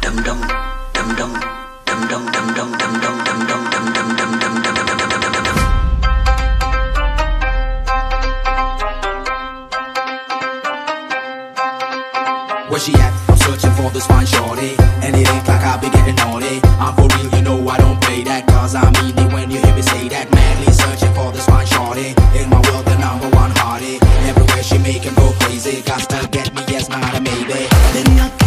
Where she at? I'm searching for this fine shorty, and it ain't like I'll be getting naughty. I'm for real, you know I don't play that, cause I mean it when you hear me say that. Madly searching for this fine shorty, in my world the #1 hottie. Everywhere she make him go crazy, got to get me, yes, not a maybe.